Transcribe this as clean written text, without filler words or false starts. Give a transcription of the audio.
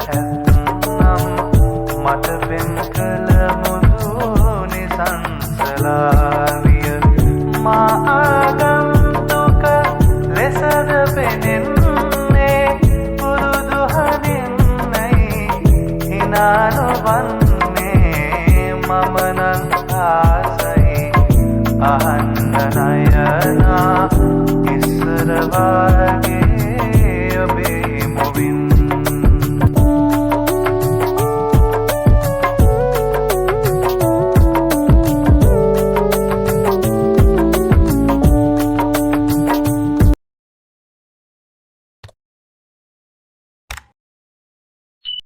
ඇත්නම් මට පෙන් කළ මුදු නිසංසලාවිය මා ආගන්තුක ලෙසද පෙනෙන්නේ පුරුදු හදින්නයි හිනා නොවන්නේ මම නම් ආසයි අහන්න නයනා ඉස්සර වාගේ